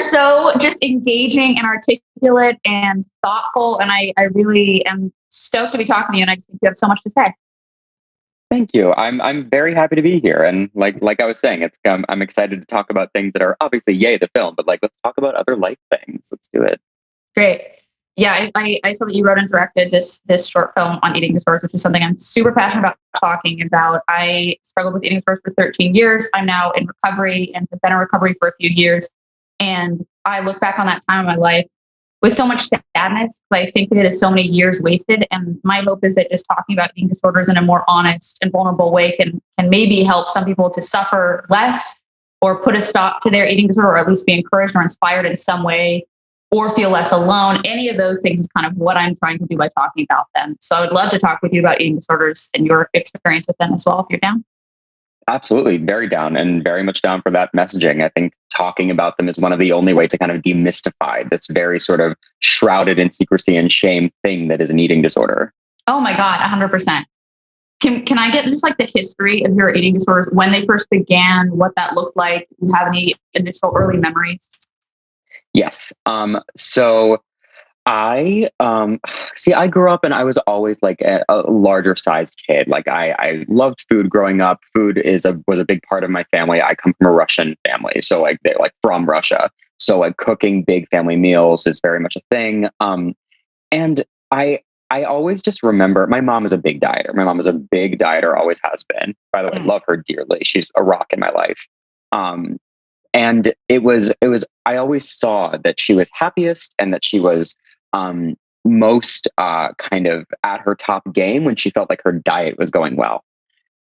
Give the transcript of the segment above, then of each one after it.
so just engaging and articulate and thoughtful. And I really am stoked to be talking to you. And I just think you have so much to say. Thank you. I'm very happy to be here. And like I was saying, I'm excited to talk about things that are obviously yay the film, but like let's talk about other life things. Let's do it. Great. Yeah, I saw that you wrote and directed this short film on eating disorders, which is something I'm super passionate about talking about. I struggled with eating disorders for 13 years. I'm now in recovery and have been in recovery for a few years. And I look back on that time of my life with so much sadness. I think of it as so many years wasted. And my hope is that just talking about eating disorders in a more honest and vulnerable way can maybe help some people to suffer less or put a stop to their eating disorder, or at least be encouraged or inspired in some way, or feel less alone. Any of those things is kind of what I'm trying to do by talking about them. So I would love to talk with you about eating disorders and your experience with them as well, if you're down. Absolutely. Very down, and very much down for that messaging. I think talking about them is one of the only ways to kind of demystify this very sort of shrouded in secrecy and shame thing that is an eating disorder. Oh my God, 100%. Can I get just like the history of your eating disorders, when they first began, what that looked like? Do you have any initial early memories? Yes. So I grew up and I was always like a larger sized kid. Like I loved food growing up. Food was a big part of my family. I come from a Russian family, so like they're like from Russia. So like cooking big family meals is very much a thing. And I always just remember my mom is a big dieter. My mom is a big dieter, always has been. By the way, I love her dearly. She's a rock in my life. And it was, I always saw that she was happiest and that she was most kind of at her top game when she felt like her diet was going well.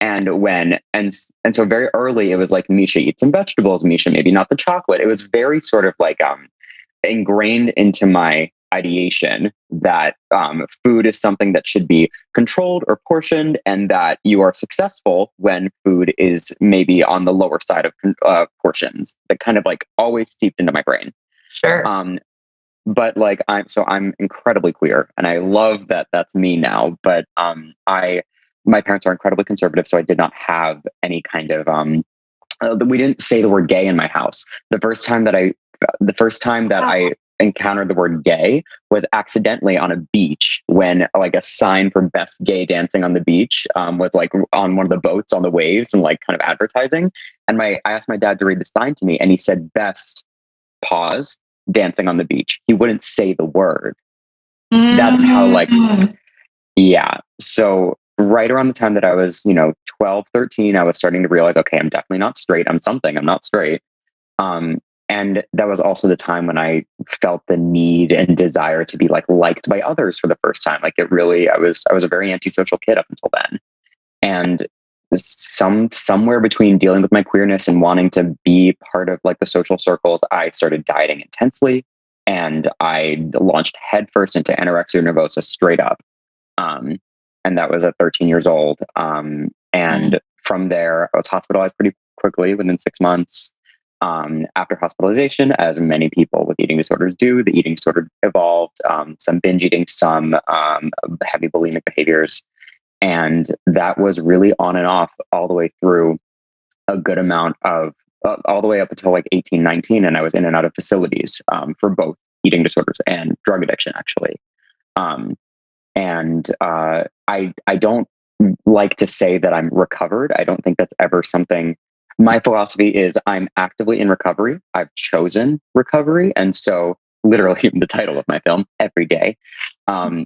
And so very early, it was like, Misha, eat some vegetables, Misha, maybe not the chocolate. It was very sort of like ingrained into my ideation that food is something that should be controlled or portioned, and that you are successful when food is maybe on the lower side of portions. That kind of like always seeped into my brain. Sure. But like I'm incredibly queer, and I love that that's me now. But my parents are incredibly conservative, so I did not have any kind of we didn't say the word gay in my house. The first time that I encountered the word gay was accidentally on a beach, when like a sign for best gay dancing on the beach was like on one of the boats on the waves and like kind of advertising. And I asked my dad to read the sign to me, and he said best pause dancing on the beach. He wouldn't say the word. That's how like, yeah. So right around the time that I was, 12, 13, I was starting to realize, okay, I'm definitely not straight. I'm not straight. And that was also the time when I felt the need and desire to be like liked by others for the first time. Like it really, I was a very antisocial kid up until then. And somewhere between dealing with my queerness and wanting to be part of like the social circles, I started dieting intensely, and I launched headfirst into anorexia nervosa straight up. And that was at 13 years old. And from there, I was hospitalized pretty quickly within 6 months. After hospitalization, as many people with eating disorders do, the eating disorder evolved, some binge eating, some heavy bulimic behaviors. And that was really on and off all the way through a good amount of, all the way up until like 18, 19. And I was in and out of facilities for both eating disorders and drug addiction, actually. I don't like to say that I'm recovered. I don't think that's ever something. My philosophy is I'm actively in recovery. I've chosen recovery. And so literally the title of my film, Every Day,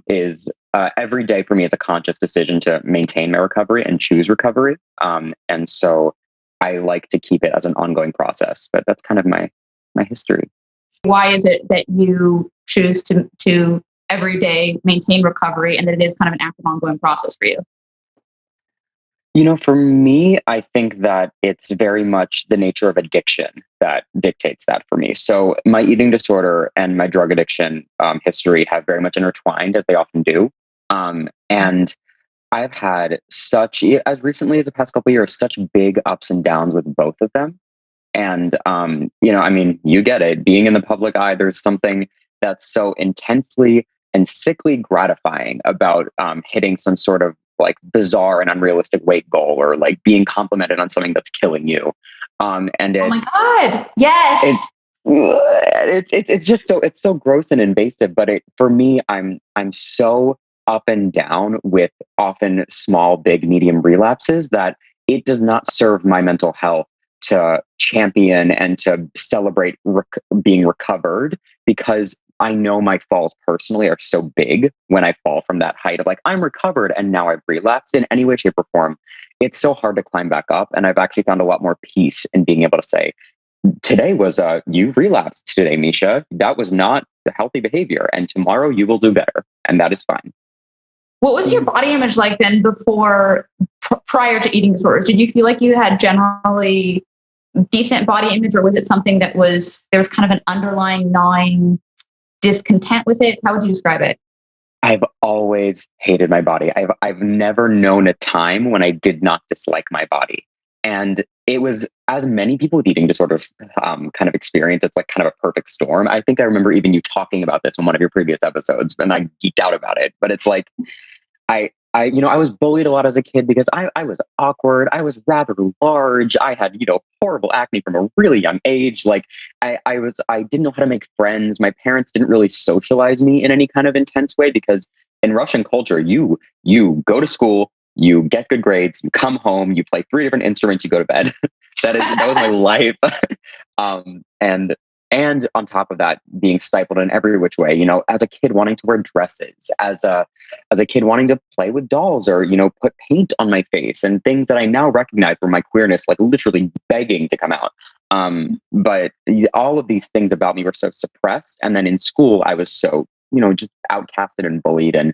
is every day for me is a conscious decision to maintain my recovery and choose recovery. And so I like to keep it as an ongoing process, but that's kind of my history. Why is it that you choose to every day maintain recovery, and that it is kind of an active ongoing process for you? For me, I think that it's very much the nature of addiction that dictates that for me. So my eating disorder and my drug addiction history have very much intertwined, as they often do. And I've had as recently as the past couple of years, such big ups and downs with both of them. And, you get it. Being in the public eye, there's something that's so intensely and sickly gratifying about hitting some sort of like bizarre and unrealistic weight goal, or like being complimented on something that's killing you. Oh my God. Yes. it's just it's so gross and invasive. But for me, I'm so up and down with often small, big, medium relapses that it does not serve my mental health to champion and to celebrate being recovered, because I know my falls personally are so big when I fall from that height of like, I'm recovered and now I've relapsed in any way, shape, or form. It's so hard to climb back up. And I've actually found a lot more peace in being able to say, today was you relapsed today, Misha. That was not the healthy behavior. And tomorrow you will do better. And that is fine. What was your body image like then before, prior to eating disorders? Did you feel like you had generally decent body image, or was it something that there was kind of an underlying gnawing discontent with it? How would you describe it? I've always hated my body. I've never known a time when I did not dislike my body. And it was, as many people with eating disorders kind of experience, it's like kind of a perfect storm. I think I remember even you talking about this in one of your previous episodes, and I geeked out about it. But it's like, I was bullied a lot as a kid because I was awkward. I was rather large. I had, horrible acne from a really young age. Like I didn't know how to make friends. My parents didn't really socialize me in any kind of intense way, because in Russian culture, you go to school, you get good grades, you come home, you play 3 different instruments, you go to bed. That was my life. And on top of that, being stifled in every which way, as a kid wanting to wear dresses, as a kid wanting to play with dolls, or, put paint on my face, and things that I now recognize were my queerness, like literally begging to come out. But all of these things about me were so suppressed. And then in school, I was so, just outcasted and bullied. And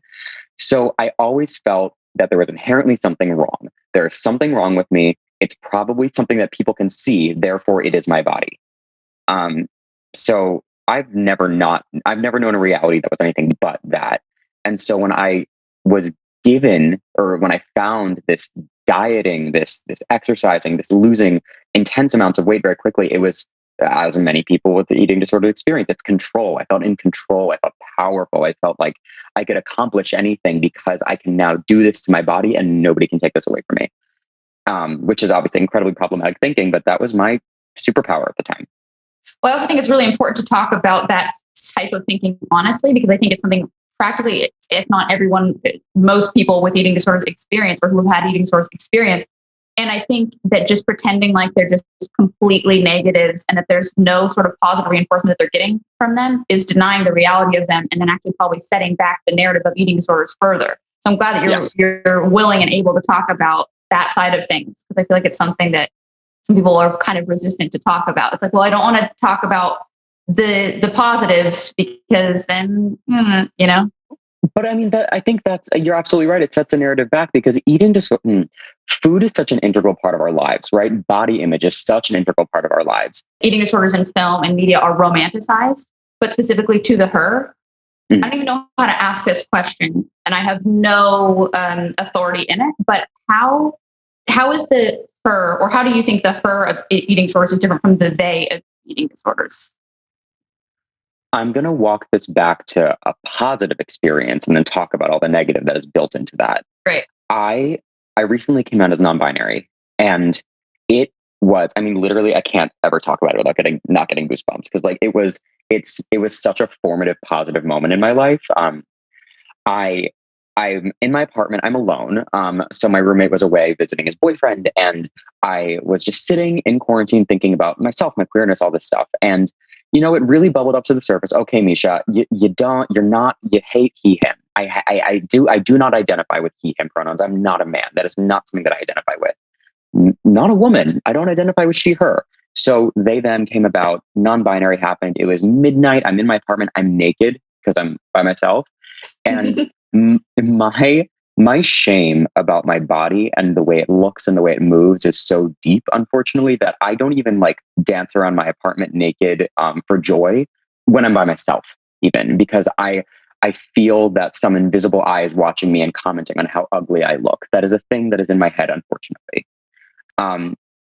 so I always felt that there was inherently something wrong. There is something wrong with me. It's probably something that people can see. Therefore, it is my body. So I've never known a reality that was anything but that. And so when I was given, or when I found this dieting, this exercising, this losing intense amounts of weight very quickly, it was, as many people with the eating disorder experience, it's control. I felt in control. I felt powerful. I felt like I could accomplish anything because I can now do this to my body and nobody can take this away from me. Which is obviously incredibly problematic thinking, but that was my superpower at the time. Well, I also think it's really important to talk about that type of thinking honestly, because I think it's something practically, if not everyone, most people with eating disorders experience, or who have had eating disorders experience. And I think that just pretending like they're just completely negatives and that there's no sort of positive reinforcement that they're getting from them is denying the reality of them, and then actually probably setting back the narrative of eating disorders further. So I'm glad that you're willing and able to talk about that side of things, because I feel like it's something that some people are kind of resistant to talk about. It's like, well, I don't want to talk about the positives because then, But I mean, I think you're absolutely right. It sets a narrative back, because food is such an integral part of our lives, right? Body image is such an integral part of our lives. Eating disorders in film and media are romanticized, but specifically to the her. I don't even know how to ask this question, and I have no authority in it, but how is the her, or how do you think the her of eating disorders is different from the they of eating disorders? I'm going to walk this back to a positive experience and then talk about all the negative that is built into that. Great. I recently came out as non-binary, and it was, literally, I can't ever talk about it without not getting goosebumps, because like it was such a formative, positive moment in my life. I'm in my apartment. I'm alone. So my roommate was away visiting his boyfriend, and I was just sitting in quarantine thinking about myself, my queerness, all this stuff. And it really bubbled up to the surface. Okay, Misha, you hate he, him. I do not identify with he, him pronouns. I'm not a man. That is not something that I identify with. Not a woman. I don't identify with she, her. So they, them came about. Non-binary happened. It was midnight. I'm in my apartment. I'm naked because I'm by myself. And my shame about my body and the way it looks and the way it moves is so deep, unfortunately, that I don't even like dance around my apartment naked for joy when I'm by myself, even, because I feel that some invisible eye is watching me and commenting on how ugly I look. That is a thing that is in my head, unfortunately.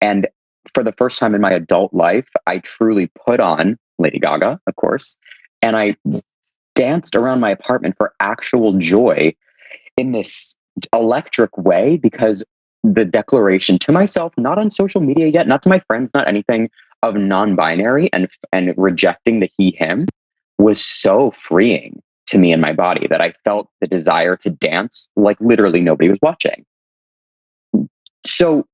And for the first time in my adult life, I truly put on Lady Gaga, of course, and I danced around my apartment for actual joy in this electric way, because the declaration to myself, not on social media yet, not to my friends, not anything, of non-binary and rejecting the he, him was so freeing to me in my body that I felt the desire to dance like literally nobody was watching. So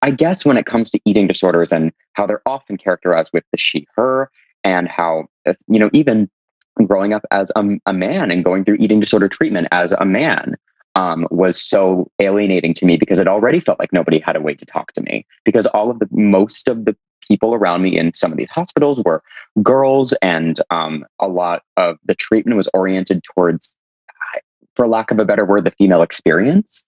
I guess when it comes to eating disorders and how they're often characterized with the she, her, and how, even growing up as a man and going through eating disorder treatment as a man was so alienating to me because it already felt like nobody had a way to talk to me because most of the people around me in some of these hospitals were girls, and a lot of the treatment was oriented towards, for lack of a better word, the female experience.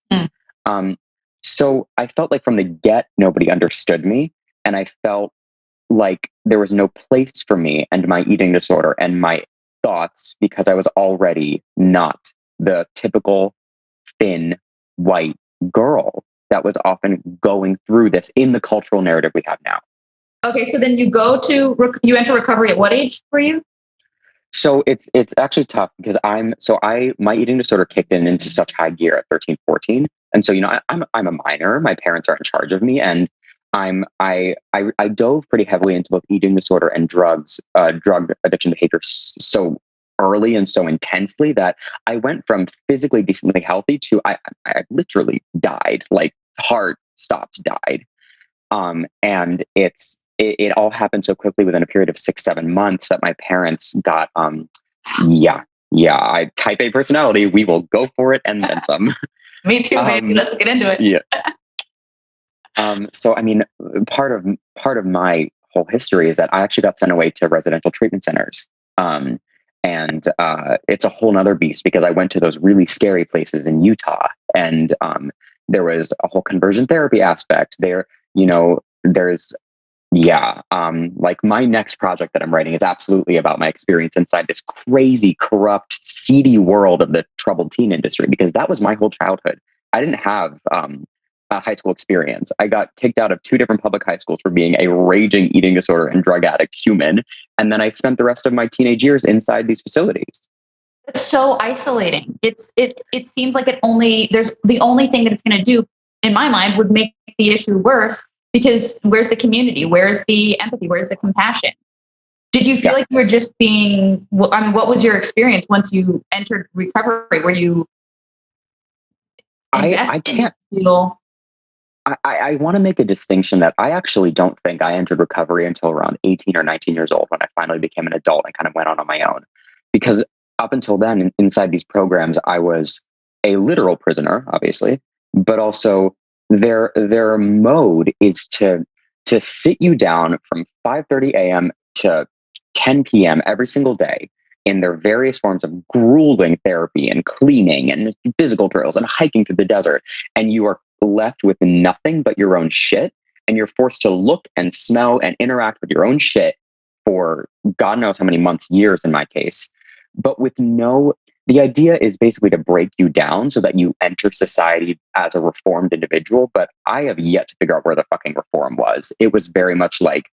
So I felt like from the get, nobody understood me. And I felt like there was no place for me and my eating disorder and my thoughts because I was already not the typical thin white girl that was often going through this in the cultural narrative we have now. Okay, so then you enter recovery at what age were you? So it's actually tough because my eating disorder kicked into such high gear at 13, 14. And so, I'm a minor, my parents are in charge of me, and I dove pretty heavily into both eating disorder and drug addiction behavior so early and so intensely that I went from physically decently healthy to I literally died, like heart stopped, died. And it all happened so quickly within a period of 6-7 months that my parents got, I type A personality. We will go for it and then some. Me too, baby. Let's get into it. Yeah. So, I mean, part of my whole history is that I actually got sent away to residential treatment centers. And it's a whole nother beast because I went to those really scary places in Utah, and there was a whole conversion therapy aspect there. There's like my next project that I'm writing is absolutely about my experience inside this crazy, corrupt, seedy world of the troubled teen industry, because that was my whole childhood. I didn't have a high school experience. I got kicked out of 2 different public high schools for being a raging eating disorder and drug addict human. And then I spent the rest of my teenage years inside these facilities. It's so isolating. It seems like the only thing that it's going to do, in my mind, would make the issue worse. Because where's the community? Where's the empathy? Where's the compassion? Did you feel like you were just being, what was your experience once you entered recovery? Were you, I can't feel, I want to make a distinction that I actually don't think I entered recovery until around 18 or 19 years old when I finally became an adult and kind of went on my own. Because up until then, inside these programs, I was a literal prisoner, obviously, but also their mode is to sit you down from 5:30 a.m. to 10 p.m. every single day in their various forms of grueling therapy and cleaning and physical drills and hiking through the desert. And you are left with nothing but your own shit. And you're forced to look and smell and interact with your own shit for God knows how many months, years in my case, but with the idea is basically to break you down so that you enter society as a reformed individual. But I have yet to figure out where the fucking reform was. It was very much like,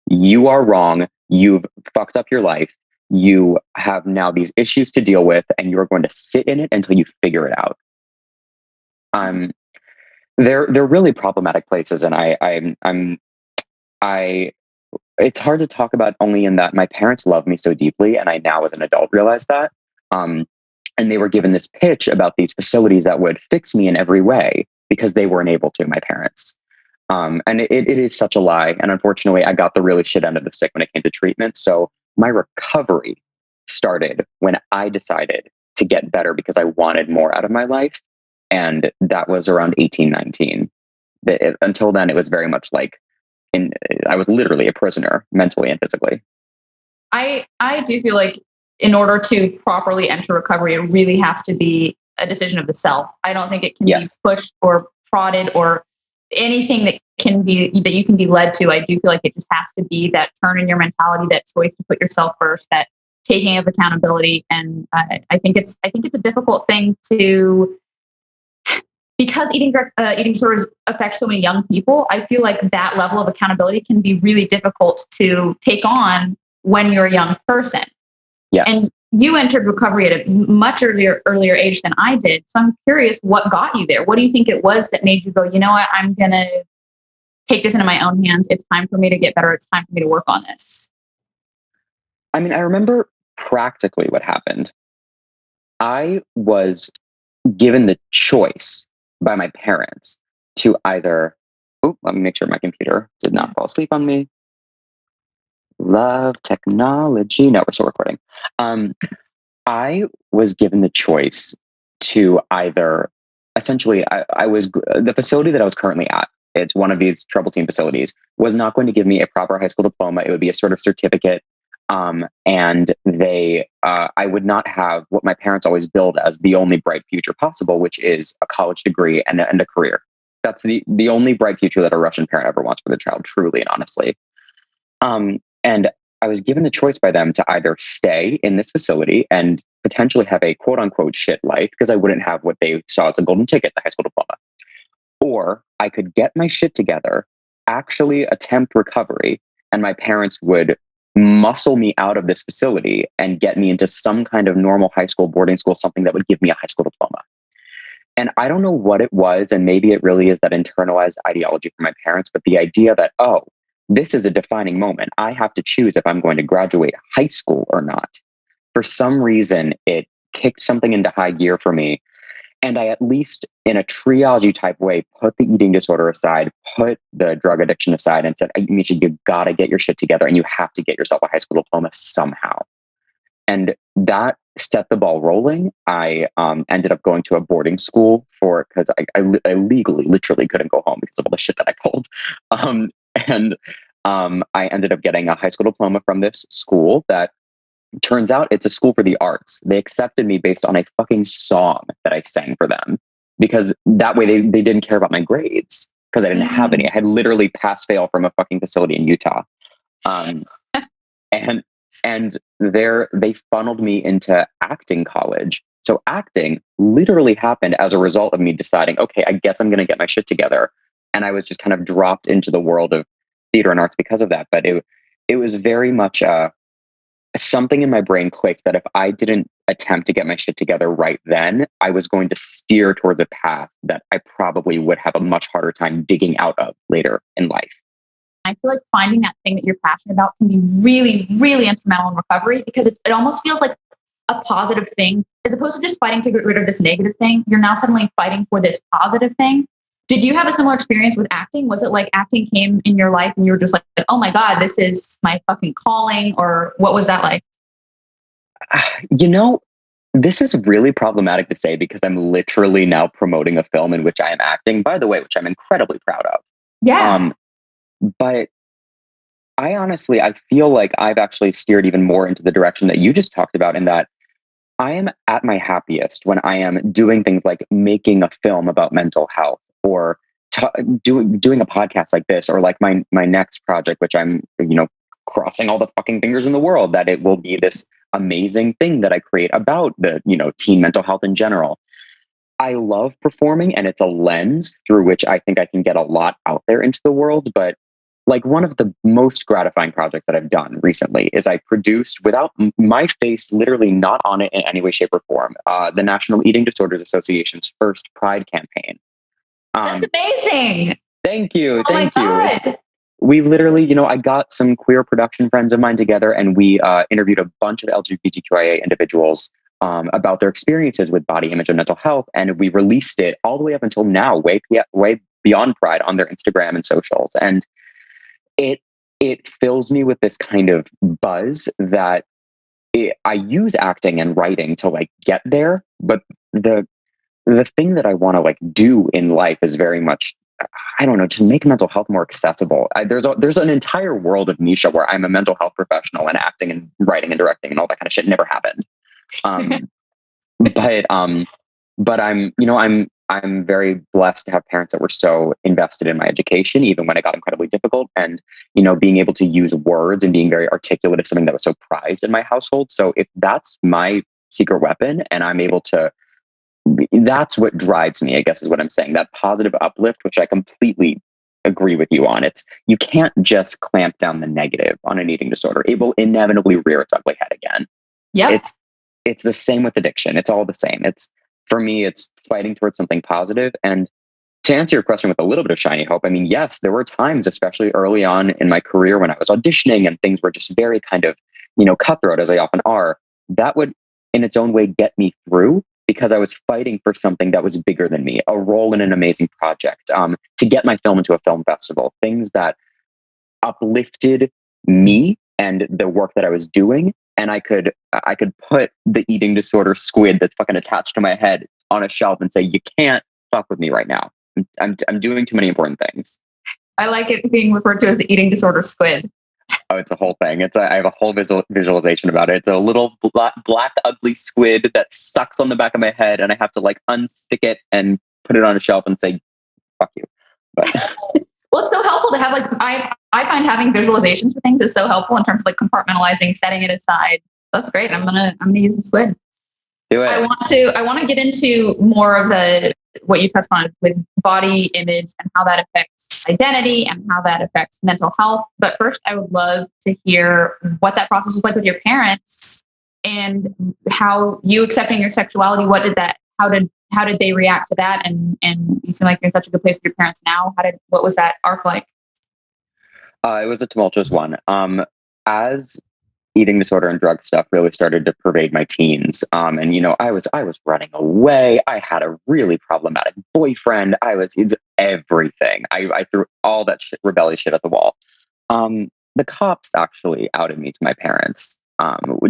you are wrong. You've fucked up your life. You have now these issues to deal with, and you're going to sit in it until you figure it out. They're really problematic places. And it's hard to talk about only in that my parents love me so deeply. And I now as an adult realize that. And they were given this pitch about these facilities that would fix me in every way because they weren't able to, my parents. And it is such a lie. And unfortunately, I got the really shit end of the stick when it came to treatment. So my recovery started when I decided to get better because I wanted more out of my life. And that was around 18, 19. Until then, it was very much like I was literally a prisoner mentally and physically. I do feel like in order to properly enter recovery, it really has to be a decision of the self. I don't think it can be pushed or prodded or anything that you can be led to. I do feel like it just has to be that turn in your mentality, that choice to put yourself first, that taking of accountability. And I think it's a difficult thing to, because eating disorders affect so many young people. I feel like that level of accountability can be really difficult to take on when you're a young person. Yes. And you entered recovery at a much earlier age than I did. So I'm curious what got you there. What do you think it was that made you go, you know what, I'm going to take this into my own hands. It's time for me to get better. It's time for me to work on this? I mean, I remember practically what happened. I was given the choice by my parents to either, let me make sure my computer did not fall asleep on me. Love technology. No, we're still recording. I was given the choice to either, essentially, the facility that I was currently at, it's one of these trouble team facilities, was not going to give me a proper high school diploma. It would be a sort of certificate. And I would not have what my parents always billed as the only bright future possible, which is a college degree and a career. That's the only bright future that a Russian parent ever wants for their child, truly and honestly. And I was given the choice by them to either stay in this facility and potentially have a quote unquote shit life, because I wouldn't have what they saw as a golden ticket, the high school diploma. Or I could get my shit together, actually attempt recovery, and my parents would muscle me out of this facility and get me into some kind of normal high school, boarding school, something that would give me a high school diploma. And I don't know what it was, and maybe it really is that internalized ideology from my parents, but the idea that, this is a defining moment. I have to choose if I'm going to graduate high school or not. For some reason, it kicked something into high gear for me. And I, at least in a triage type way, put the eating disorder aside, put the drug addiction aside, and said, Misha, you gotta get your shit together and you have to get yourself a high school diploma somehow. And that set the ball rolling. I ended up going to a boarding school because I legally, literally couldn't go home because of all the shit that I pulled. And I ended up getting a high school diploma from this school that turns out it's a school for the arts. They accepted me based on a fucking song that I sang for them, because that way they didn't care about my grades, because I didn't have any. I had literally pass fail from a fucking facility in Utah. And they funneled me into acting college. So acting literally happened as a result of me deciding, okay, I guess I'm going to get my shit together. And I was just kind of dropped into the world of theater and arts because of that. But it was very much something in my brain clicked that if I didn't attempt to get my shit together right then, I was going to steer towards a path that I probably would have a much harder time digging out of later in life. I feel like finding that thing that you're passionate about can be really, really instrumental in recovery, because it almost feels like a positive thing, as opposed to just fighting to get rid of this negative thing. You're now suddenly fighting for this positive thing. Did you have a similar experience with acting? Was it like acting came in your life and you were just like, oh my God, this is my fucking calling? Or what was that like? This is really problematic to say, because I'm literally now promoting a film in which I am acting, by the way, which I'm incredibly proud of. Yeah. But I feel like I've actually steered even more into the direction that you just talked about, in that I am at my happiest when I am doing things like making a film about mental health, or doing a podcast like this, or like my next project, which I'm, crossing all the fucking fingers in the world that it will be this amazing thing that I create about the, teen mental health in general. I love performing, and it's a lens through which I think I can get a lot out there into the world. But like, one of the most gratifying projects that I've done recently is I produced, without my face literally not on it in any way, shape, or form, the National Eating Disorders Association's first Pride campaign. That's amazing. Thank you. Oh my God. We literally, I got some queer production friends of mine together, and we interviewed a bunch of LGBTQIA individuals about their experiences with body image and mental health. And we released it all the way up until now, way beyond Pride, on their Instagram and socials. And it fills me with this kind of buzz that I use acting and writing to like get there. But the thing that I want to like do in life is very much, I don't know, to make mental health more accessible. There's an entire world of Misha where I'm a mental health professional, and acting and writing and directing and all that kind of shit never happened. But I'm very blessed to have parents that were so invested in my education, even when it got incredibly difficult, and, being able to use words and being very articulate is something that was so prized in my household. So if that's my secret weapon, and I'm able to, that's what drives me, I guess is what I'm saying, that positive uplift, which I completely agree with you on. You can't just clamp down the negative on an eating disorder. It will inevitably rear its ugly head again. Yeah. It's the same with addiction. It's all the same. For me, it's fighting towards something positive. And to answer your question with a little bit of shiny hope, I mean, yes, there were times, especially early on in my career when I was auditioning and things were just very kind of, cutthroat as they often are, that would in its own way get me through because I was fighting for something that was bigger than me, a role in an amazing project, to get my film into a film festival, things that uplifted me and the work that I was doing. And I could put the eating disorder squid that's fucking attached to my head on a shelf and say, you can't fuck with me right now. I'm doing too many important things. I like it being referred to as the eating disorder squid. Oh, it's a whole thing. I have a whole visualization about it. It's a little black ugly squid that sucks on the back of my head, and I have to like unstick it and put it on a shelf and say, "Fuck you." But well, it's so helpful to have I find having visualizations for things is so helpful in terms of like compartmentalizing, setting it aside. That's great. I'm gonna use the squid. Do it. I want to get into more of what you touched on with body image and how that affects identity and how that affects mental health. But first, I would love to hear what that process was like with your parents and how you accepting your sexuality. How did they react to that? And you seem like you're in such a good place with your parents now. What was that arc like? It was a tumultuous one. As eating disorder and drug stuff really started to pervade my teens. And I was running away. I had a really problematic boyfriend. I was everything. I threw all that rebellious shit at the wall. The cops actually outed me to my parents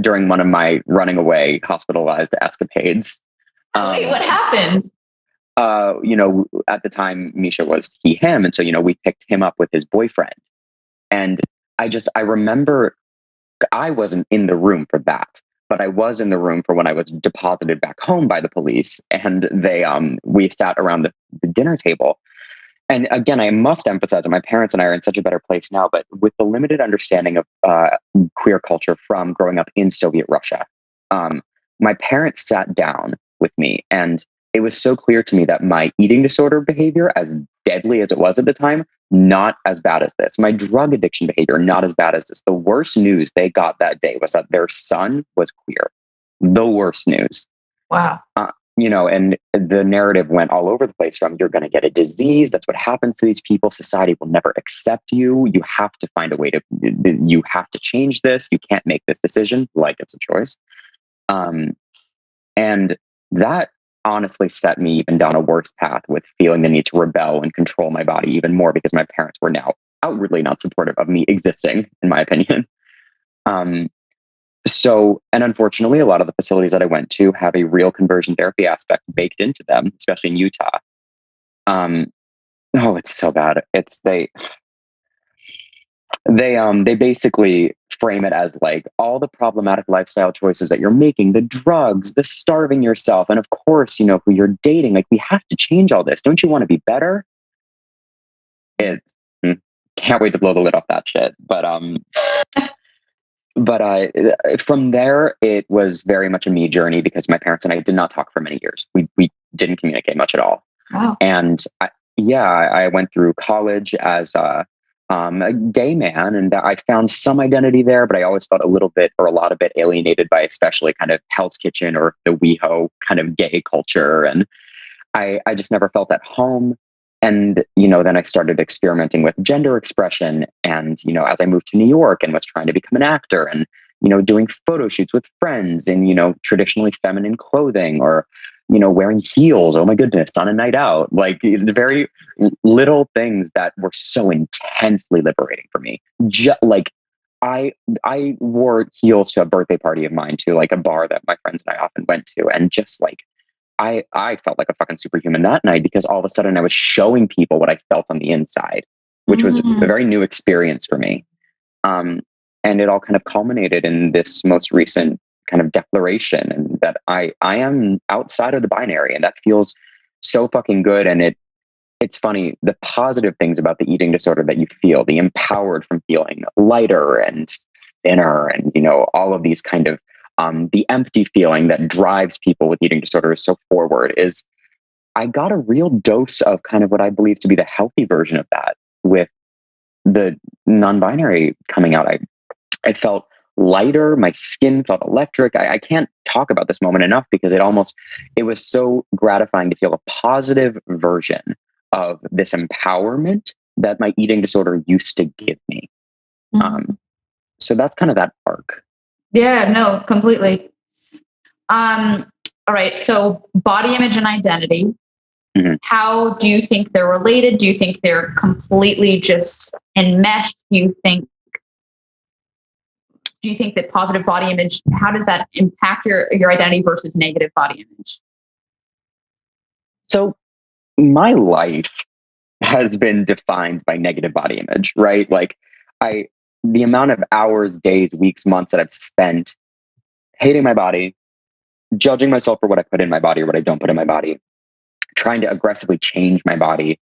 during one of my running away hospitalized escapades. Wait, what happened? At the time, Misha was he, him. And so, we picked him up with his boyfriend. And I remember I wasn't in the room for that, but I was in the room for when I was deposited back home by the police, and we sat around the dinner table. And again, I must emphasize that my parents and I are in such a better place now, but with the limited understanding of queer culture from growing up in Soviet Russia, my parents sat down with me, and it was so clear to me that my eating disorder behavior, as deadly as it was at the time, not as bad as this. My drug addiction behavior, not as bad as this. The worst news they got that day was that their son was queer. The worst news. Wow. And the narrative went all over the place from you're going to get a disease. That's what happens to these people. Society will never accept you. You have to find a way you have to change this. You can't make this decision like it's a choice. And that honestly set me even down a worse path with feeling the need to rebel and control my body even more because my parents were now outwardly not supportive of me existing, in my opinion. And unfortunately, a lot of the facilities that I went to have a real conversion therapy aspect baked into them, especially in Utah. It's so bad. They basically frame it as like all the problematic lifestyle choices that you're making, the drugs, the starving yourself, and of course, who you're dating. Like, we have to change all this. Don't you want to be better? Can't wait to blow the lid off that shit. But from there, it was very much a me journey because my parents and I did not talk for many years. We didn't communicate much at all. Wow. And I went through college as a gay man, and I found some identity there, but I always felt a lot of bit alienated by especially kind of Hell's Kitchen or the WeHo kind of gay culture. And I just never felt at home. And, then I started experimenting with gender expression. And, as I moved to New York and was trying to become an actor and, doing photo shoots with friends in, traditionally feminine clothing or, wearing heels. Oh my goodness, on a night out, like the very little things that were so intensely liberating for me. Like I wore heels to a birthday party of mine, to like a bar that my friends and I often went to. And just like, I felt like a fucking superhuman that night because all of a sudden I was showing people what I felt on the inside, which was a very new experience for me. And it all kind of culminated in this most recent kind of declaration, and that I am outside of the binary, and that feels so fucking good. And it's funny, the positive things about the eating disorder that you feel, the empowered from feeling lighter and thinner, and all of these kind of the empty feeling that drives people with eating disorders so forward, is I got a real dose of kind of what I believe to be the healthy version of that with the non-binary coming out. I felt lighter. My skin felt electric. I can't talk about this moment enough because it was so gratifying to feel a positive version of this empowerment that my eating disorder used to give me. So that's kind of that arc. Yeah, no, completely. All right. So body image and identity. How do you think they're related? Do you think they're completely just enmeshed? Do you think that positive body image, how does that impact your identity versus negative body image? So my life has been defined by negative body image, right? Like the amount of hours, days, weeks, months that I've spent hating my body, judging myself for what I put in my body or what I don't put in my body, trying to aggressively change my body,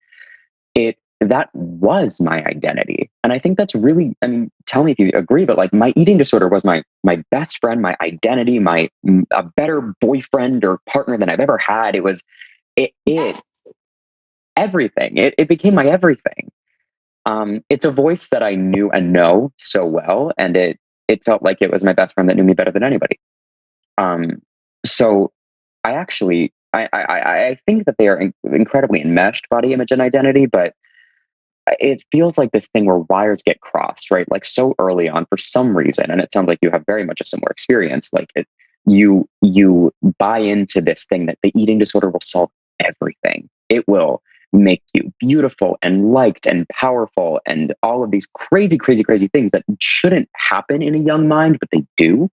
that was my identity. And I think that's really, I mean, tell me if you agree, but like my eating disorder was my best friend, my identity, a better boyfriend or partner than I've ever had. It everything. It became my everything. It's a voice that I knew and know so well, and it felt like it was my best friend that knew me better than anybody. So I actually I think that they are incredibly enmeshed, body image and identity, but it feels like this thing where wires get crossed, right? Like so early on for some reason, and it sounds like you have very much a similar experience. Like you buy into this thing that the eating disorder will solve everything. It will make you beautiful and liked and powerful and all of these crazy, crazy, crazy things that shouldn't happen in a young mind, but they do.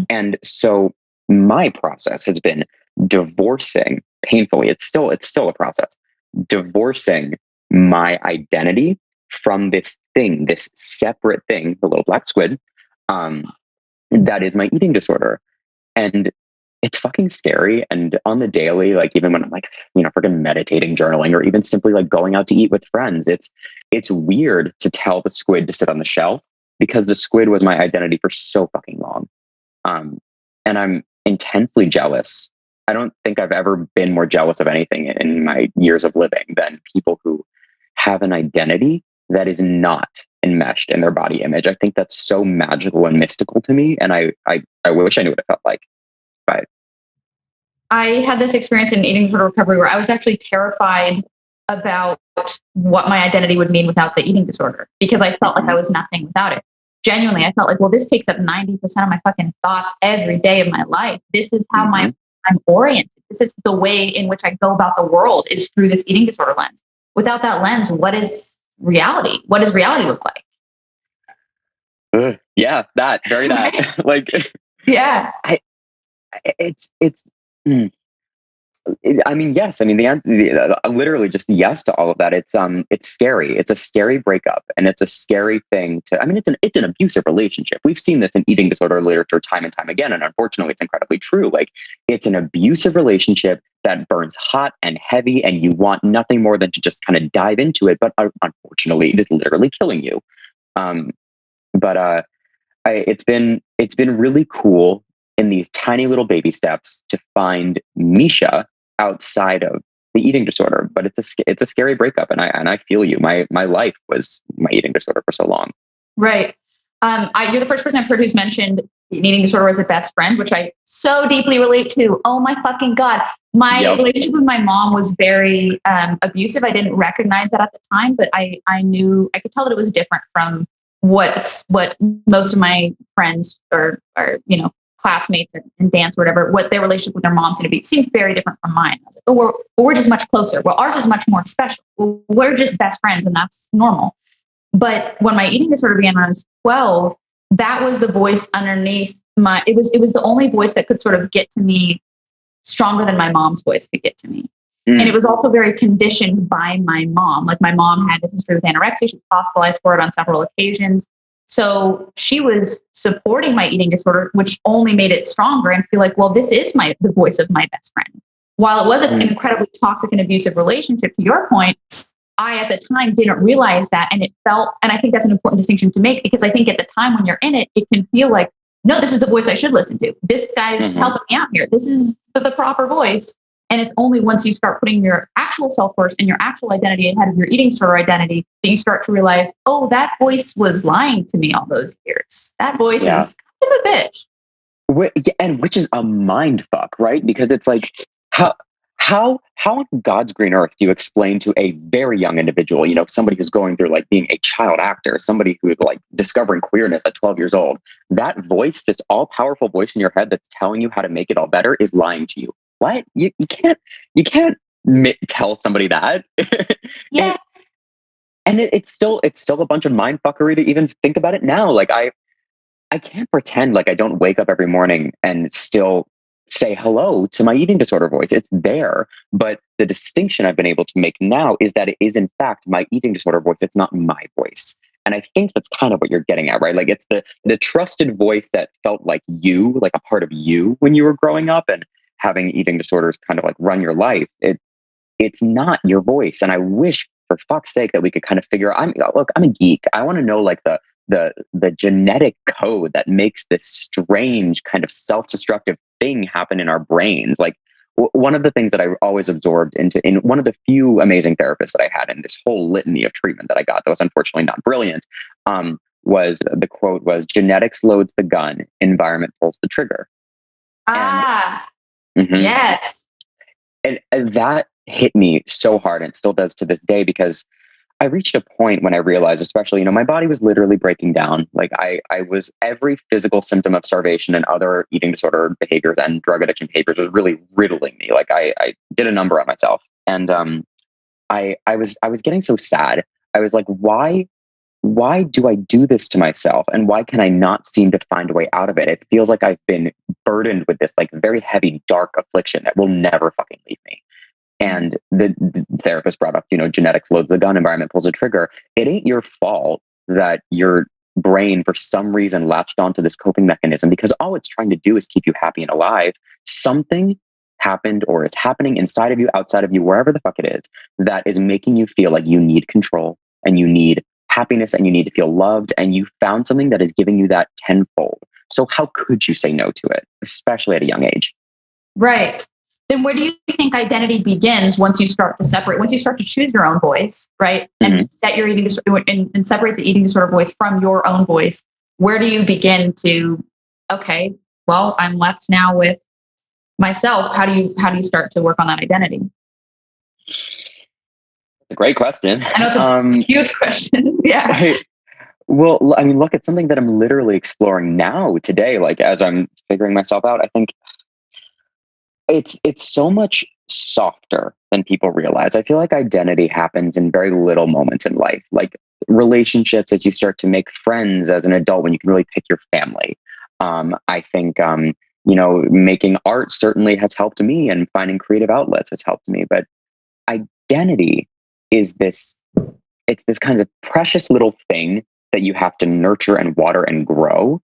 And so my process has been divorcing painfully. It's still a process, divorcing my identity from this thing, this separate thing, the little black squid, that is my eating disorder. And it's fucking scary. And on the daily, like even when I'm like, freaking meditating, journaling, or even simply like going out to eat with friends, it's weird to tell the squid to sit on the shelf because the squid was my identity for so fucking long. And I'm intensely jealous. I don't think I've ever been more jealous of anything in my years of living than people who have an identity that is not enmeshed in their body image. I think that's so magical and mystical to me. And I wish I knew what it felt like. But I had this experience in eating disorder recovery where I was actually terrified about what my identity would mean without the eating disorder because I felt like I was nothing without it. Genuinely, I felt like, well, this takes up 90% of my fucking thoughts every day of my life. This is how I'm oriented. This is the way in which I go about the world is through this eating disorder lens. Without that lens, what is reality? What does reality look like? Yeah, that. Like, yeah. I mean, yes. I mean, the answer, literally just yes to all of that. It's scary. It's a scary breakup, and it's a scary thing to. I mean, it's an abusive relationship. We've seen this in eating disorder literature time and time again, and unfortunately, it's incredibly true. Like, it's an abusive relationship that burns hot and heavy, and you want nothing more than to just kind of dive into it. But unfortunately, it is literally killing you. It's been really cool in these tiny little baby steps to find Misha outside of the eating disorder, but it's a scary breakup, and I feel you. My life was my eating disorder for so long. Right. You're the first person I've heard who's mentioned an eating disorder as a best friend, which I so deeply relate to. Oh my fucking God. My relationship with my mom was very abusive. I didn't recognize that at the time, but I could tell that it was different from what most of my friends or classmates and dance or whatever, what their relationship with their moms seemed to be. It seemed very different from mine. I was like, oh, we're just much closer. Well, ours is much more special. We're just best friends and that's normal. But when my eating disorder began when I was 12, that was the voice underneath it was the only voice that could sort of get to me stronger than my mom's voice could get to me. And it was also very conditioned by my mom. Like my mom had a history with anorexia. She was hospitalized for it on several occasions. So she was supporting my eating disorder, which only made it stronger and feel like, well, this is the voice of my best friend. While it was an incredibly toxic and abusive relationship, to your point, I at the time didn't realize that. And it felt, and I think that's an important distinction to make because I think at the time when you're in it, it can feel like, no, this is the voice I should listen to. This guy's helping me out here. This is the proper voice. And it's only once you start putting your actual self first and your actual identity ahead of your eating disorder identity that you start to realize, oh, that voice was lying to me all those years. That voice is kind of a bitch. And which is a mind fuck, right? Because it's like, how on God's green earth do you explain to a very young individual, somebody who's going through like being a child actor, somebody who's like discovering queerness at 12 years old, that voice, this all powerful voice in your head that's telling you how to make it all better, is lying to you? What? You can't tell somebody that. Yeah. And it's still a bunch of mind fuckery to even think about it now. Like I can't pretend like I don't wake up every morning and still say hello to my eating disorder voice. It's there. But the distinction I've been able to make now is that it is in fact my eating disorder voice. It's not my voice. And I think that's kind of what you're getting at, right? Like it's the trusted voice that felt like you, like a part of you when you were growing up and having eating disorders kind of like run your life. It's not your voice. And I wish for fuck's sake that we could kind of figure out, I'm a geek. I want to know like the genetic code that makes this strange kind of self-destructive thing happen in our brains. Like one of the things that I always absorbed in one of the few amazing therapists that I had in this whole litany of treatment that I got that was unfortunately not brilliant, was the quote was, genetics loads the gun, environment pulls the trigger. Yes. And that hit me so hard, and it still does to this day, because I reached a point when I realized, especially, my body was literally breaking down. Like I was, every physical symptom of starvation and other eating disorder behaviors and drug addiction behaviors was really riddling me. Like I did a number on myself, and I was getting so sad. I was like, why do I do this to myself? And why can I not seem to find a way out of it? It feels like I've been burdened with this like very heavy, dark affliction that will never fucking leave me. And the therapist brought up, genetics loads the gun, environment pulls the trigger. It ain't your fault that your brain, for some reason, latched onto this coping mechanism, because all it's trying to do is keep you happy and alive. Something happened or is happening inside of you, outside of you, wherever the fuck it is, that is making you feel like you need control and you need happiness and you need to feel loved. And you found something that is giving you that tenfold. So how could you say no to it, especially at a young age? Right. Then where do you think identity begins once you start to separate, once you start to choose your own voice, right? And set your eating disorder and separate the eating disorder voice from your own voice? Where do you begin to, okay, well, I'm left now with myself. How do you start to work on that identity? It's a great question. I know it's a huge question. Yeah. Well, I mean, look, it's something that I'm literally exploring now today. Like as I'm figuring myself out, I think it's so much softer than people realize. I feel like identity happens in very little moments in life, like relationships, as you start to make friends as an adult, when you can really pick your family. I think, making art certainly has helped me, and finding creative outlets has helped me. But identity is it's this kind of precious little thing that you have to nurture and water and grow.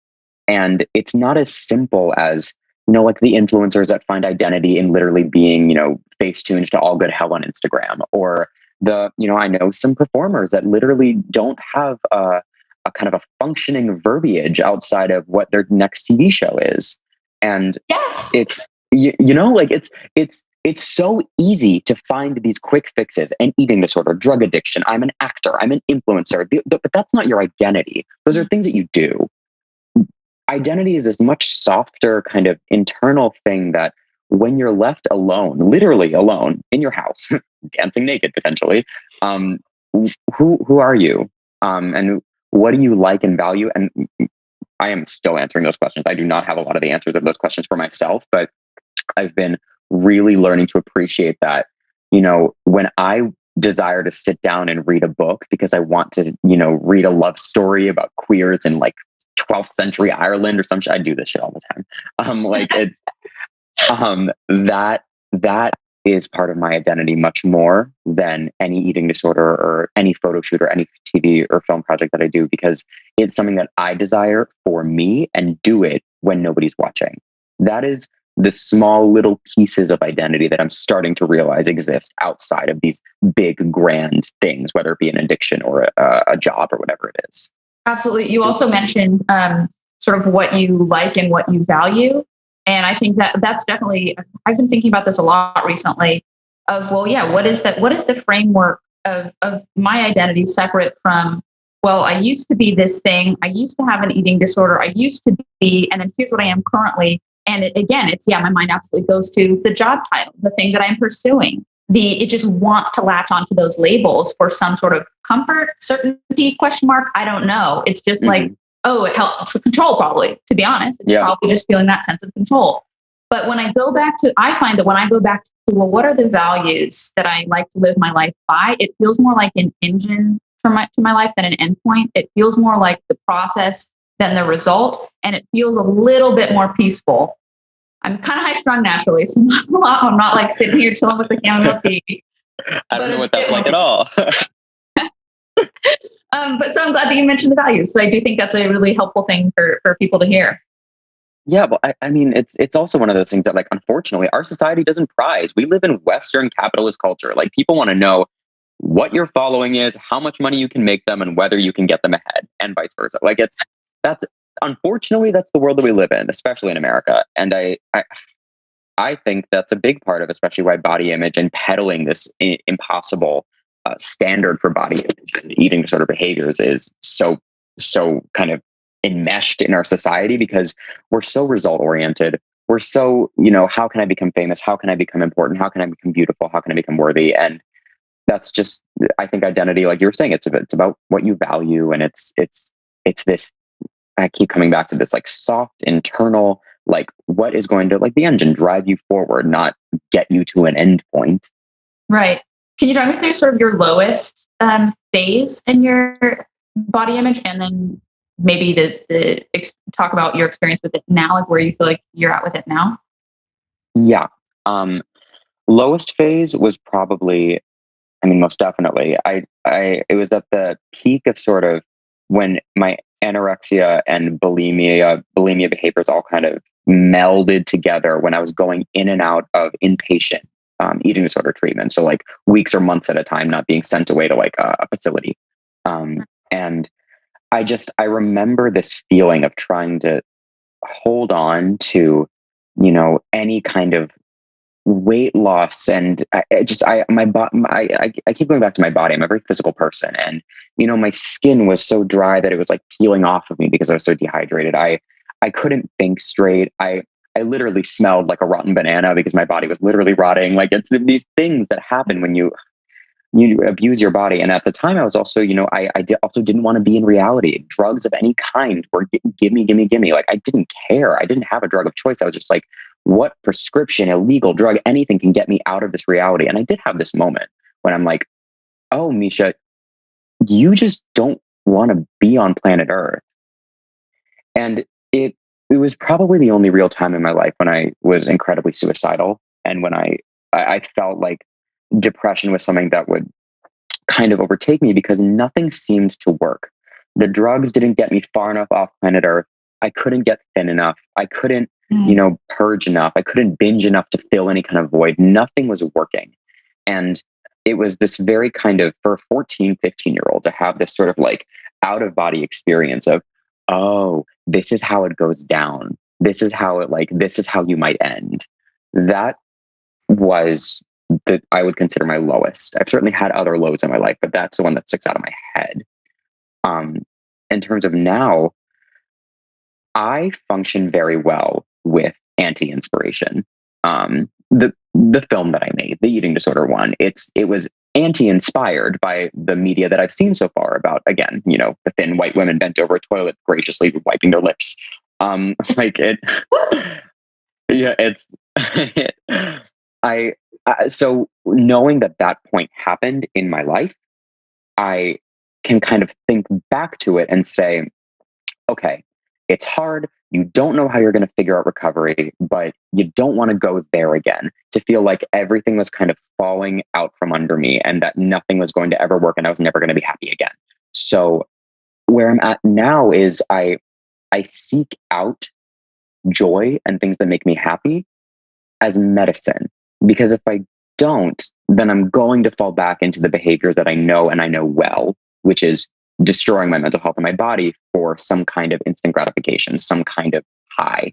And it's not as simple as, like the influencers that find identity in literally being, face tuned to all good hell on Instagram, or I know some performers that literally don't have a kind of a functioning verbiage outside of what their next TV show is. And yes, it's, it's so easy to find these quick fixes: an eating disorder, drug addiction. I'm an actor, I'm an influencer, but that's not your identity. Those are things that you do. Identity is this much softer kind of internal thing that when you're left alone, literally alone in your house, dancing naked potentially, who are you? And what do you like and value? And I am still answering those questions. I do not have a lot of the answers of those questions for myself, but I've been really learning to appreciate that, when I desire to sit down and read a book because I want to, read a love story about queers in like 12th century Ireland or some shit. I do this shit all the time. It's that is part of my identity much more than any eating disorder or any photo shoot or any TV or film project that I do, because it's something that I desire for me and do it when nobody's watching. That is the small little pieces of identity that I'm starting to realize exist outside of these big grand things, whether it be an addiction or a job or whatever it is. Absolutely. You also mentioned sort of what you like and what you value. And I think that's definitely, I've been thinking about this a lot recently of, well, yeah, what is the framework of my identity separate from, well, I used to be this thing. I used to have an eating disorder. I used to be, and then here's what I am currently. And again, my mind absolutely goes to the job title, the thing that I'm pursuing. It just wants to latch onto those labels for some sort of comfort, certainty, question mark. I don't know. It's just like, oh, it helps with control, probably, to be honest. It's probably just feeling that sense of control. But I find that when I go back to, well, what are the values that I like to live my life by? It feels more like an engine to my life than an endpoint. It feels more like the process than the result. And it feels a little bit more peaceful. I'm kind of high strung naturally, so I'm not like sitting here chilling with the chamomile tea. I don't know what that's like at all. But so I'm glad that you mentioned the values. So I do think that's a really helpful thing for people to hear. Yeah, well, I mean, it's also one of those things that, like, unfortunately, our society doesn't prize. We live in Western capitalist culture. Like, people want to know what your following is, how much money you can make them, and whether you can get them ahead, and vice versa. Like, unfortunately, that's the world that we live in, especially in America. And I think that's a big part of, especially why body image and peddling this impossible standard for body image and eating disorder behaviors is so kind of enmeshed in our society, because we're so result oriented. We're so, how can I become famous? How can I become important? How can I become beautiful? How can I become worthy? And that's just, I think, identity, like you were saying, it's about what you value. And it's this, I keep coming back to this, like, soft internal, like, what is going to, like, the engine drive you forward, not get you to an end point. Right. Can you talk me through sort of your lowest phase in your body image, and then maybe talk about your experience with it now, like where you feel like you're at with it now? Yeah. Lowest phase was probably, most definitely, it was at the peak of sort of when my anorexia and bulimia behaviors all kind of melded together, when I was going in and out of inpatient eating disorder treatment. So, like, weeks or months at a time, not being sent away to, like, a facility. And I remember this feeling of trying to hold on to, any kind of weight loss. And I keep going back to my body. I'm a very physical person. And, my skin was so dry that it was like peeling off of me because I was so dehydrated. I couldn't think straight. I literally smelled like a rotten banana because my body was literally rotting. Like, it's these things that happen when you abuse your body. And at the time I was also, I also didn't want to be in reality. Drugs of any kind were give me. Like, I didn't care. I didn't have a drug of choice. I was just like, what prescription, illegal drug, anything can get me out of this reality. And I did have this moment when I'm like, oh, Misha, you just don't want to be on planet Earth. And it was probably the only real time in my life when I was incredibly suicidal. And when I felt like depression was something that would kind of overtake me, because nothing seemed to work. The drugs didn't get me far enough off planet Earth. I couldn't get thin enough. I couldn't, purge enough. I couldn't binge enough to fill any kind of void. Nothing was working. And it was this very kind of, for a 14, 15-year-old to have this sort of like out of body experience of, oh, this is how it goes down. This is how you might end. That was that I would consider my lowest. I've certainly had other lows in my life, but that's the one that sticks out of my head. In terms of now, I function very well with anti-inspiration. The film that I made, the eating disorder one, it was anti-inspired by the media that I've seen so far about, again, the thin white women bent over a toilet graciously wiping their lips. So knowing that point happened in my life, I can kind of think back to it and say, okay, it's hard. You don't know how you're going to figure out recovery, but you don't want to go there again, to feel like everything was kind of falling out from under me and that nothing was going to ever work and I was never going to be happy again. So where I'm at now is I seek out joy and things that make me happy as medicine, because if I don't, then I'm going to fall back into the behaviors that I know and I know well, which is destroying my mental health and my body for some kind of instant gratification, some kind of high.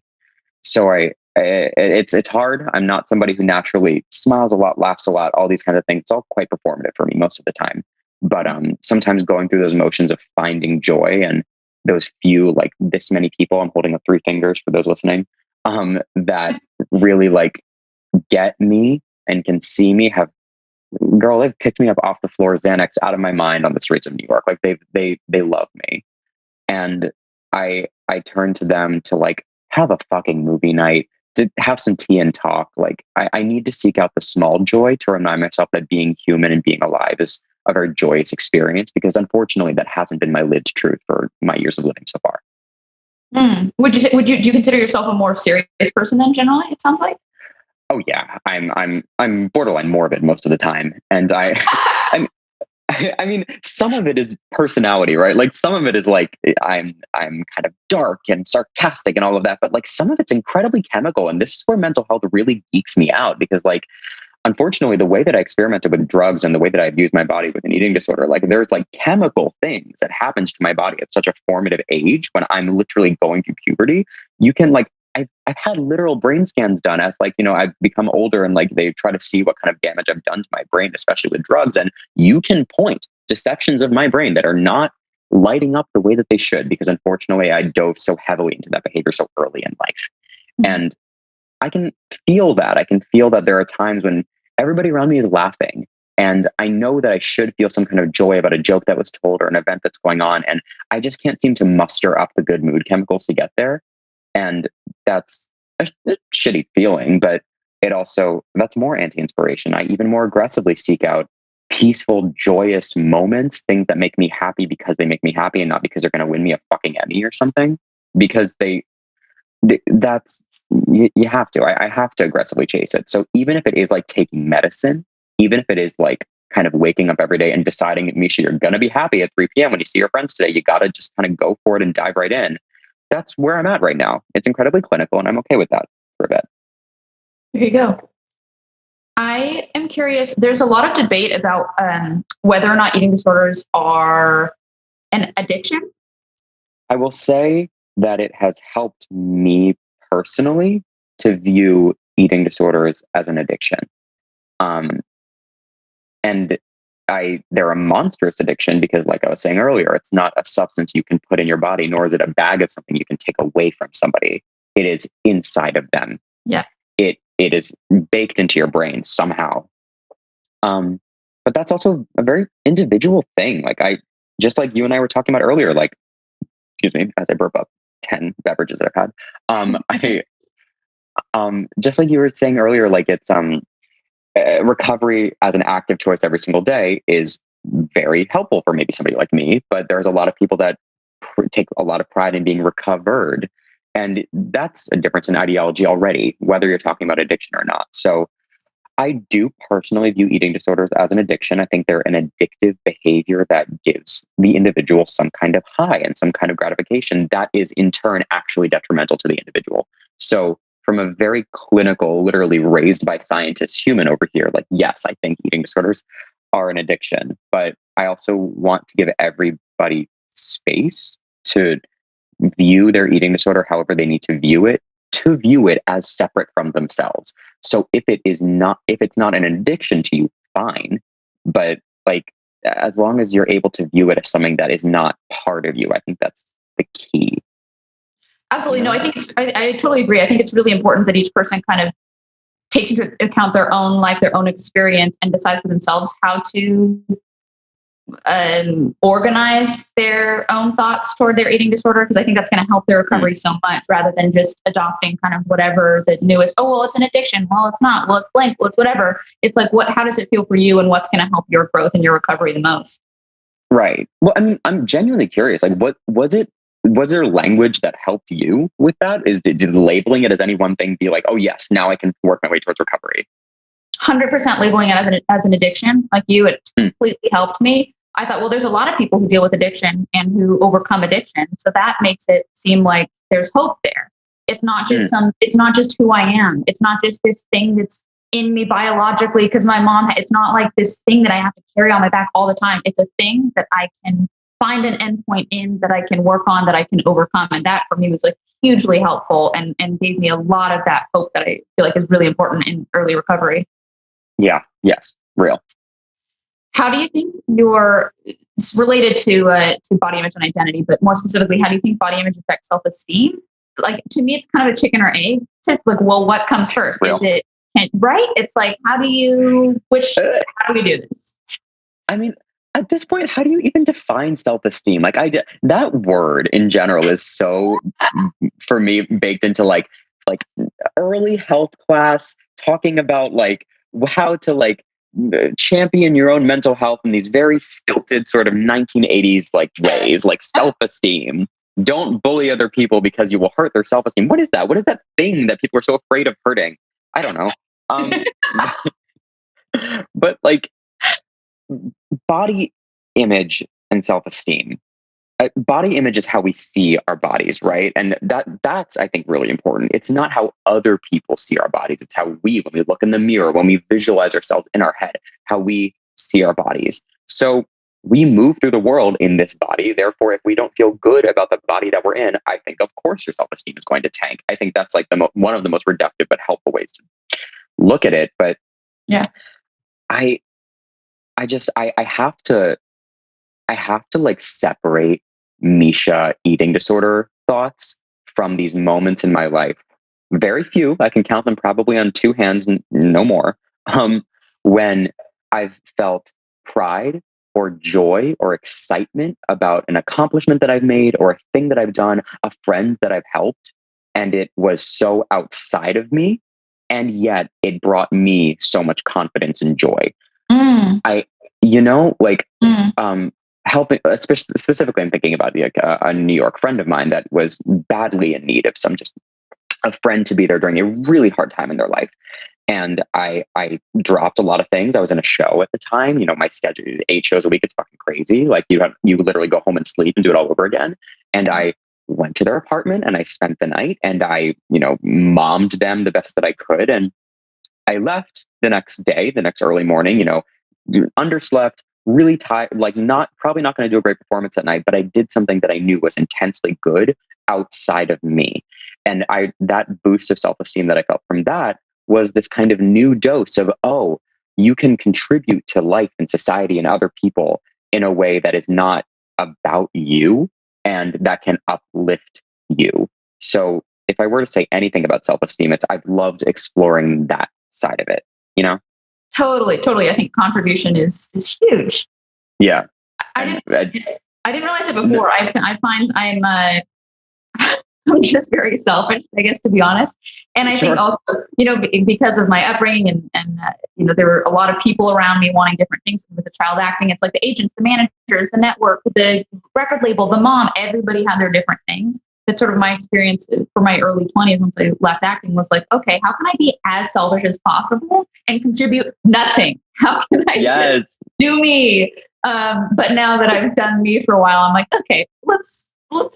So it's hard. I'm not somebody who naturally smiles a lot, laughs a lot, all these kinds of things. It's all quite performative for me most of the time. But sometimes going through those motions of finding joy, and those few, like this many people, I'm holding up 3 fingers for those listening, that really like get me and can see me. Girl, they've picked me up off the floor, Xanax out of my mind on the streets of New York. Like they love me. And I turn to them to like have a fucking movie night, to have some tea and talk. Like I need to seek out the small joy to remind myself that being human and being alive is a very joyous experience, because unfortunately that hasn't been my lived truth for my years of living so far. Do you consider yourself a more serious person than generally, it sounds like? Oh yeah, I'm borderline morbid most of the time, and I mean, some of it is personality, right? Like some of it is like I'm kind of dark and sarcastic and all of that, but like some of it's incredibly chemical, and this is where mental health really geeks me out, because like unfortunately the way that I experimented with drugs and the way that I abused my body with an eating disorder, like there's like chemical things that happens to my body at such a formative age when I'm literally going through puberty. You can like I've had literal brain scans done as like, I've become older, and like they try to see what kind of damage I've done to my brain, especially with drugs. And you can point to sections of my brain that are not lighting up the way that they should, because unfortunately I dove so heavily into that behavior so early in life. And I can feel that. I can feel that there are times when everybody around me is laughing, and I know that I should feel some kind of joy about a joke that was told or an event that's going on. And I just can't seem to muster up the good mood chemicals to get there. And that's a shitty feeling, but that's more anti-inspiration. I even more aggressively seek out peaceful, joyous moments, things that make me happy because they make me happy, and not because they're going to win me a fucking Emmy or something, because you have to, I have to aggressively chase it. So even if it is like taking medicine, even if it is like kind of waking up every day and deciding, Misha, you're going to be happy at 3 p.m. when you see your friends today, you got to just kind of go for it and dive right in. That's where I'm at right now. It's incredibly clinical, and I'm okay with that for a bit. There you go. I am curious. There's a lot of debate about whether or not eating disorders are an addiction. I will say that it has helped me personally to view eating disorders as an addiction. And they're a monstrous addiction, because like I was saying earlier, it's not a substance you can put in your body, nor is it a bag of something you can take away from somebody. It is inside of them. Yeah. It is baked into your brain somehow. But that's also a very individual thing. Like just like you and I were talking about earlier, like, excuse me, as I burp up 10 beverages that I've had. Just like you were saying earlier, like it's, recovery as an active choice every single day is very helpful for maybe somebody like me, but there's a lot of people that take a lot of pride in being recovered. And that's a difference in ideology already, whether you're talking about addiction or not. So I do personally view eating disorders as an addiction. I think they're an addictive behavior that gives the individual some kind of high and some kind of gratification that is in turn actually detrimental to the individual. So from a very clinical, literally raised by scientists human over here, like, yes, I think eating disorders are an addiction, but I also want to give everybody space to view their eating disorder however they need to view it as separate from themselves. So if it's not an addiction to you, fine. But like, as long as you're able to view it as something that is not part of you, I think that's the key. Absolutely. No, I think I totally agree. I think it's really important that each person kind of takes into account their own life, their own experience, and decides for themselves how to organize their own thoughts toward their eating disorder. Because I think that's going to help their recovery so much, rather than just adopting kind of whatever the newest, oh, well, it's an addiction. Well, it's not. Well, it's blank. Well, it's whatever. It's like, how does it feel for you, and what's going to help your growth and your recovery the most? Right. Well, I mean, I'm genuinely curious. Like, what was it? Was there language that helped you with that? Did labeling it as any one thing be like, oh yes, now I can work my way towards recovery? 100% labeling it as an addiction, like you, it completely helped me. I thought, well, there's a lot of people who deal with addiction and who overcome addiction, so that makes it seem like there's hope there. It's not just it's not just who I am. It's not just this thing that's in me biologically because my mom. It's not like this thing that I have to carry on my back all the time. It's a thing that I can find an endpoint in, that I can work on, that I can overcome. And that for me was like hugely helpful and gave me a lot of that hope that I feel like is really important in early recovery. Yeah. Yes. Real. How do you think it's related to body image and identity, but more specifically, how do you think body image affects self-esteem? like, to me, it's kind of a chicken or egg. It's like, well, what comes first? Real. Is it, right? It's like, how do we do this? I mean, at this point, how do you even define self-esteem? Like that word in general is so, for me, baked into like early health class, talking about like how to like champion your own mental health in these very stilted sort of 1980s like ways, like self-esteem. Don't bully other people because you will hurt their self-esteem. What is that? What is that thing that people are so afraid of hurting? I don't know. But like body image and self-esteem. Body image is how we see our bodies, right? And that's, I think, really important. It's not how other people see our bodies. It's how when we look in the mirror, when we visualize ourselves in our head, how we see our bodies. So we move through the world in this body. Therefore, if we don't feel good about the body that we're in, I think, of course, your self-esteem is going to tank. I think that's like one of the most reductive but helpful ways to look at it. But yeah, I have to like separate Misha eating disorder thoughts from these moments in my life. Very few, I can count them probably on two hands and no more. When I've felt pride or joy or excitement about an accomplishment that I've made or a thing that I've done, a friend that I've helped, and it was so outside of me, and yet it brought me so much confidence and joy. Helping, specifically, I'm thinking about a New York friend of mine that was badly in need of just a friend to be there during a really hard time in their life. And I dropped a lot of things. I was in a show at the time. My schedule, 8 shows a week. It's fucking crazy. Like you literally go home and sleep and do it all over again. And I went to their apartment and I spent the night and I, mommed them the best that I could. And I left the next day, the next early morning, underslept, really tired, like probably not going to do a great performance at night, but I did something that I knew was intensely good outside of me. And that boost of self-esteem that I felt from that was this kind of new dose of, oh, you can contribute to life and society and other people in a way that is not about you and that can uplift you. So if I were to say anything about self-esteem, I've loved exploring that side of it, Totally. I think contribution is huge. Yeah. I didn't realize it before. I find I'm just very selfish, I guess, to be honest. And I think also, because of my upbringing and there were a lot of people around me wanting different things with the child acting. It's like the agents, the managers, the network, the record label, the mom, everybody had their different things. That's sort of my experience for my early 20s once I left acting was like, okay, how can I be as selfish as possible and contribute nothing? How can I just do me? But now that I've done me for a while, I'm like, okay, let's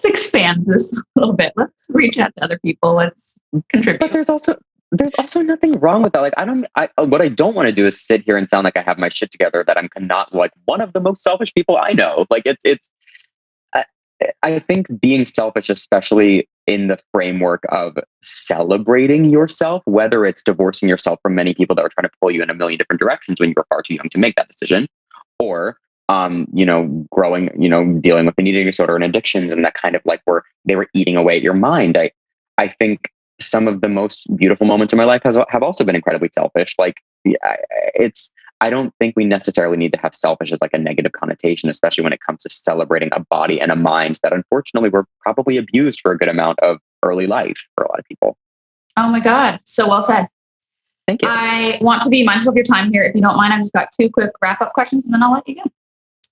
expand this a little bit. Let's reach out to other people. Let's contribute. But there's also nothing wrong with that. Like, what I don't want to do is sit here and sound like I have my shit together, that I'm not like one of the most selfish people I know. Like I think being selfish, especially in the framework of celebrating yourself, whether it's divorcing yourself from many people that were trying to pull you in a million different directions when you were far too young to make that decision, or growing, dealing with an eating disorder and addictions and that kind of like where they were eating away at your mind. I think some of the most beautiful moments in my life have also been incredibly selfish. Like I don't think we necessarily need to have selfish as like a negative connotation, especially when it comes to celebrating a body and a mind that unfortunately were probably abused for a good amount of early life for a lot of people. Oh my God. So well said. Thank you. I want to be mindful of your time here. If you don't mind, I've just got 2 quick wrap-up questions and then I'll let you go.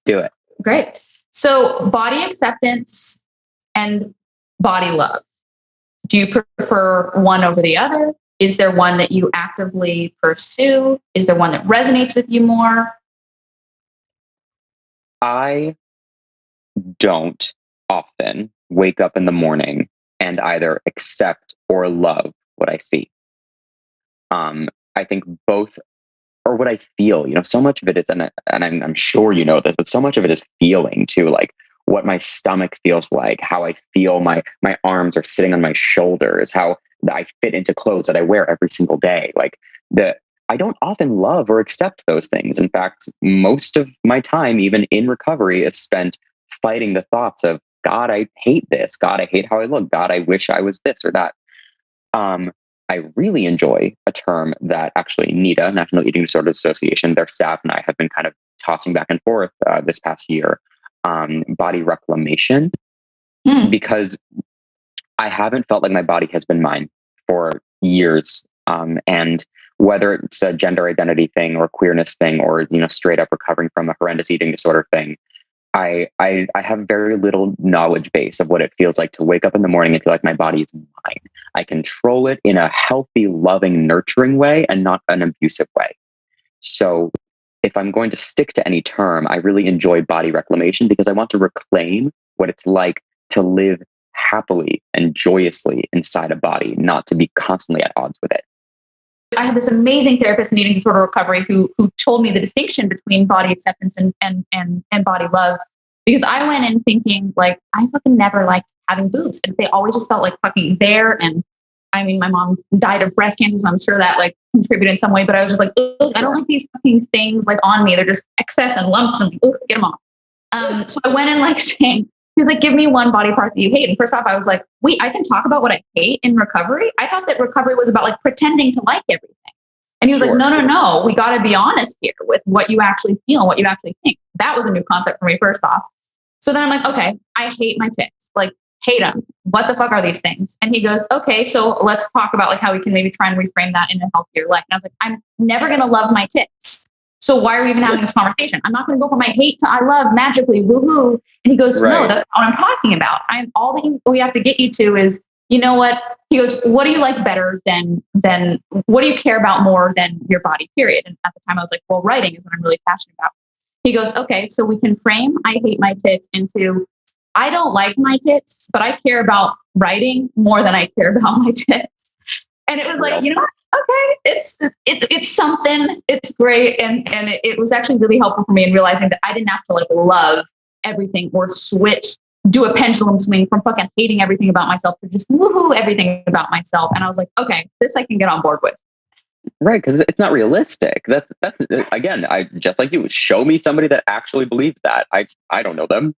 Do it. Great. So body acceptance and body love. Do you prefer one over the other? Is there one that you actively pursue? Is there one that resonates with you more? I don't often wake up in the morning and either accept or love what I see. I think both, or what I feel, so much of it is, and I'm sure you know this, but so much of it is feeling too, like what my stomach feels like, how I feel my arms are sitting on my shoulders, how I fit into clothes that I wear every single day. Like I don't often love or accept those things. In fact, most of my time, even in recovery, is spent fighting the thoughts of, God, I hate this. God, I hate how I look. God, I wish I was this or that. I really enjoy a term that actually NEDA, National Eating Disorders Association, their staff and I have been kind of tossing back and forth this past year, body reclamation, because I haven't felt like my body has been mine for years. And whether it's a gender identity thing or queerness thing, or, straight up recovering from a horrendous eating disorder thing, I have very little knowledge base of what it feels like to wake up in the morning and feel like my body is mine. I control it in a healthy, loving, nurturing way and not an abusive way. So if I'm going to stick to any term, I really enjoy body reclamation because I want to reclaim what it's like to live happily and joyously inside a body, not to be constantly at odds with it. I had this amazing therapist in eating disorder recovery who told me the distinction between body acceptance and body love. Because I went in thinking like, I fucking never liked having boobs. And they always just felt like fucking there. And I mean, my mom died of breast cancer, so I'm sure that like contributed in some way, but I was just like, I don't like these fucking things like on me. They're just excess and lumps and get them off. So I went in like saying, he was like, give me one body part that you hate. And first off, I was like, wait, I can talk about what I hate in recovery? I thought that recovery was about like pretending to like everything. And he was like, no, we got to be honest here with what you actually feel and what you actually think. That was a new concept for me, first off. So then I'm like, okay, I hate my tits, like hate them. What the fuck are these things? And he goes, okay, so let's talk about like how we can maybe try and reframe that in a healthier life. And I was like, I'm never going to love my tits. So why are we even having this conversation? I'm not going to go from my hate to I love magically, woohoo. And he goes, no, that's not what I'm talking about. All that we have to get you to is, you know what? He goes, what do you like better than what do you care about more than your body, period? And at the time I was like, well, writing is what I'm really passionate about. He goes, okay, so we can frame I hate my tits into I don't like my tits, but I care about writing more than I care about my tits. And it was like, you know what? Okay, it's something, it's great. And it was actually really helpful for me in realizing that I didn't have to like love everything or do a pendulum swing from fucking hating everything about myself to just woohoo everything about myself. And I was like, okay, this I can get on board with. Right, because it's not realistic. That's again, I just like you, show me somebody that actually believes that. I don't know them.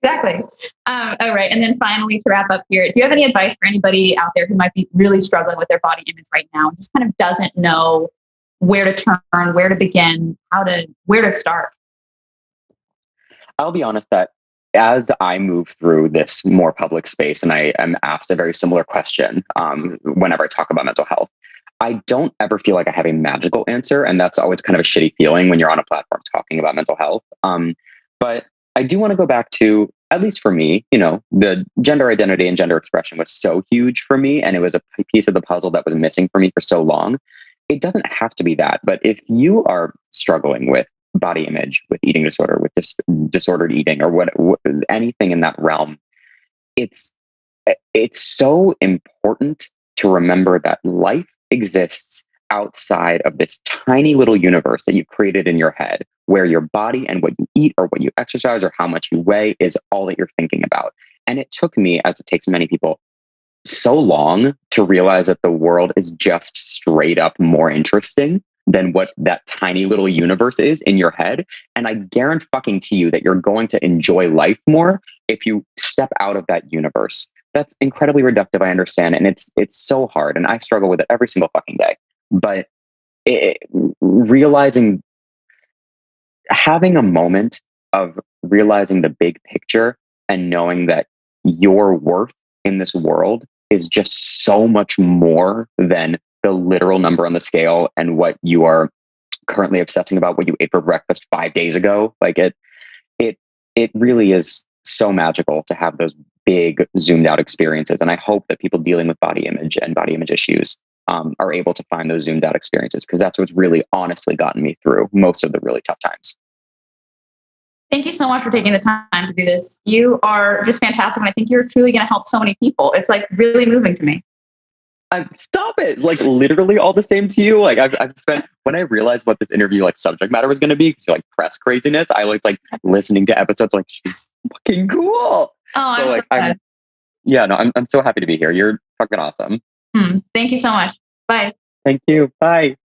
Exactly. All right. And then finally, to wrap up here, do you have any advice for anybody out there who might be really struggling with their body image right now and just kind of doesn't know where to turn, where to begin, where to start? I'll be honest that as I move through this more public space and I am asked a very similar question whenever I talk about mental health, I don't ever feel like I have a magical answer. And that's always kind of a shitty feeling when you're on a platform talking about mental health. But I do want to go back to, at least for me, the gender identity and gender expression was so huge for me. And it was a piece of the puzzle that was missing for me for so long. It doesn't have to be that. But if you are struggling with body image, with eating disorder, with this disordered eating, or what anything in that realm, it's so important to remember that life exists outside of this tiny little universe that you've created in your head, where your body and what you eat or what you exercise or how much you weigh is all that you're thinking about. And it took me, as it takes many people, so long to realize that the world is just straight up more interesting than what that tiny little universe is in your head. And I guarantee you that you're going to enjoy life more if you step out of that universe. That's incredibly reductive, I understand. And it's so hard. And I struggle with it every single fucking day. But realizing, having a moment of realizing the big picture and knowing that your worth in this world is just so much more than the literal number on the scale and what you are currently obsessing about, what you ate for breakfast 5 days ago. Like it really is so magical to have those big zoomed out experiences. And I hope that people dealing with body image and body image issues are able to find those zoomed out experiences, because that's what's really honestly gotten me through most of the really tough times. Thank you so much for taking the time to do this. You are just fantastic. And I think you're truly going to help so many people. It's like really moving to me. Stop it. Like literally all the same to you. Like I've spent, when I realized what this interview like subject matter was going to be, so like press craziness, I was like listening to episodes like, she's fucking cool. Oh, I'm so glad. I'm so happy to be here. You're fucking awesome. Thank you so much. Bye. Thank you. Bye.